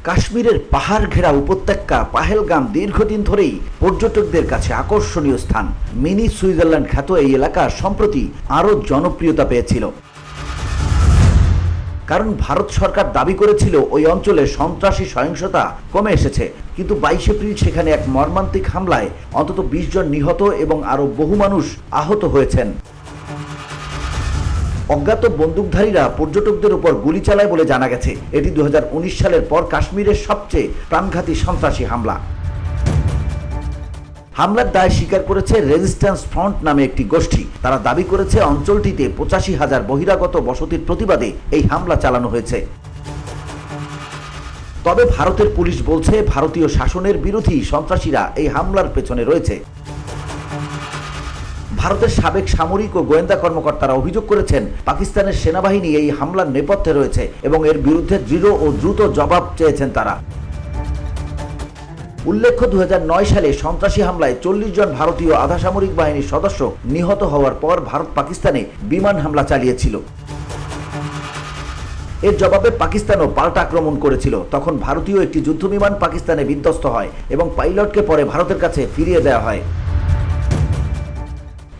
কাশ্মীরের পাহাড় ঘেরা উপত্যকা পাহেলগাম দীর্ঘদিন ধরেই পর্যটকদের কাছে আকর্ষণীয় স্থান। মিনি সুইজারল্যান্ড খ্যাত এই এলাকা সম্প্রতি আরও জনপ্রিয়তা পেয়েছিল, কারণ ভারত সরকার দাবি করেছিল ওই অঞ্চলে সন্ত্রাসী সহিংসতা কমে এসেছে। কিন্তু 22 এপ্রিল সেখানে এক মর্মান্তিক হামলায় অন্তত 20 জন নিহত এবং আরও বহু মানুষ আহত হয়েছেন। অজ্ঞাত বন্দুকধারীরা পর্যটকদের উপর গুলি চালায় বলে জানা গেছে। এটি 2019 সালের পর কাশ্মীরের সবচেয়ে প্রাণঘাতী সন্ত্রাসী হামলা। হামলার দায় স্বীকার করেছে রেজিস্ট্যান্স ফ্রন্ট নামে একটি গোষ্ঠী। তারা দাবি করেছে অঞ্চলটিতে 85,000 বহিরাগত বসতির প্রতিবাদে এই হামলা চালানো হয়েছে। তবে ভারতের পুলিশ বলছে ভারতীয় শাসনের বিরোধী সন্ত্রাসীরা এই হামলার পেছনে রয়েছে। ভারতের সাবেক সামরিক ও গোয়েন্দা কর্মকর্তারা অভিযোগ করেছেন পাকিস্তানের সেনাবাহিনী এই হামলার নেপথ্যে রয়েছে এবং এর বিরুদ্ধে দৃঢ় ও দ্রুত জবাব চেয়েছেন তারা। উল্লেখ্য, 2009 সালে সন্ত্রাসী হামলায় 40 জন ভারতীয় আধা সামরিক বাহিনীর সদস্য নিহত হওয়ার পর ভারত পাকিস্তানে বিমান হামলা চালিয়েছিল। এর জবাবে পাকিস্তানও পাল্টা আক্রমণ করেছিল। তখন ভারতীয় একটি যুদ্ধবিমান পাকিস্তানে বিধ্বস্ত হয় এবং পাইলটকে পরে ভারতের কাছে ফিরিয়ে দেওয়া হয়।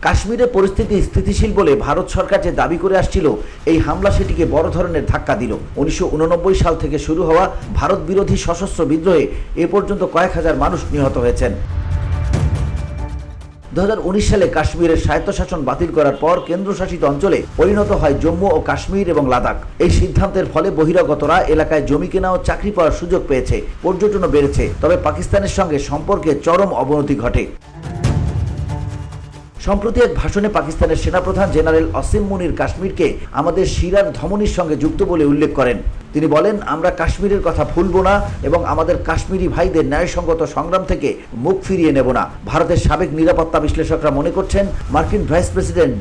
কাশ্মীরে পরিস্থিতি স্থিতিশীল বলে ভারত সরকার যে দাবি করে আসছিল, এই হামলা সেটিকে বড় ধরনের ধাক্কা দিল। 1989 সাল থেকে শুরু হওয়া ভারত বিরোধী সশস্ত্র বিদ্রোহে এ পর্যন্ত কয়েক হাজার মানুষ নিহত হয়েছেন। 2019 সালে কাশ্মীরের স্বায়ত্তশাসন বাতিল করার পর কেন্দ্রশাসিত অঞ্চলে পরিণত হয় জম্মু ও কাশ্মীর এবং লাদাখ। এই সিদ্ধান্তের ফলে বহিরাগতরা এলাকায় জমি কেনা ও চাকরি পাওয়ার সুযোগ পেয়েছে, পর্যটনও বেড়েছে। তবে পাকিস্তানের সঙ্গে সম্পর্কে চরম অবনতি ঘটে। সম্প্রতি এক ভাষণে পাকিস্তানের সেনাপ্রধান জেনারেল আসিম মুনির কাশ্মীরকে আমাদের শিরার ধমনীর সঙ্গে যুক্ত বলে উল্লেখ করেন। তিনি বলেন, আমরা কাশ্মীরের কথা ভুলব না এবং আমাদের কাশ্মীরি ভাইদের ন্যায়সঙ্গত সংগ্রাম থেকে মুখ ফিরিয়ে নেব না। ভারতের সাবেক নিরাপত্তা বিশ্লেষকরা মনে করছেন মার্কিন ভাইস প্রেসিডেন্ট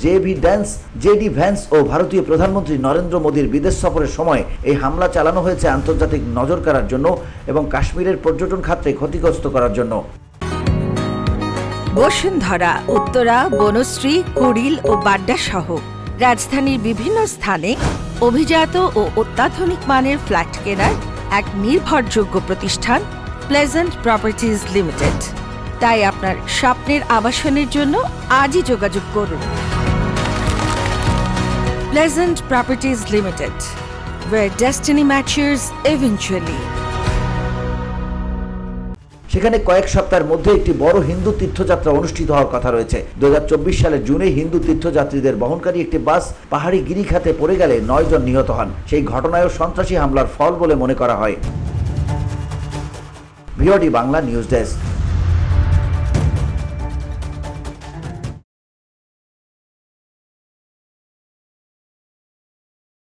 জেডি ভ্যান্স ও ভারতীয় প্রধানমন্ত্রী নরেন্দ্র মোদীর বিদেশ সফরের সময় এই হামলা চালানো হয়েছে আন্তর্জাতিক নজর কাড়ার জন্য এবং কাশ্মীরের পর্যটন খাতকে ক্ষতিগ্রস্ত করার জন্য। বসুন্ধরা, উত্তরা, বনশ্রী, কুড়িল ও বাড্ডা সহ রাজধানীর বিভিন্ন স্থানে অভিজাত ও অত্যাধুনিক মানের ফ্ল্যাট কেনার এক নির্ভরযোগ্য প্রতিষ্ঠান প্লেজেন্ট প্রপার্টিজ লিমিটেড। তাই আপনার স্বপ্নের আবাসনের জন্য আজই যোগাযোগ করুন। Pleasant properties limited, where destiny matches eventually। সেখানে কয়েক সপ্তাহের মধ্যে একটি বড় হিন্দু তীর্থযাত্রা অনুষ্ঠিত হওয়ার কথা রয়েছে। 2024 সালের জুনে হিন্দু তীর্থযাত্রীদের বহনকারী একটি বাস পাহাড়ি গিরিখাতে পড়ে গেলে 9 জন নিহত হন। সেই ঘটনায়ও সন্ত্রাসী হামলার ফল বলে মনে করা হয়। VOD Bangla news desk.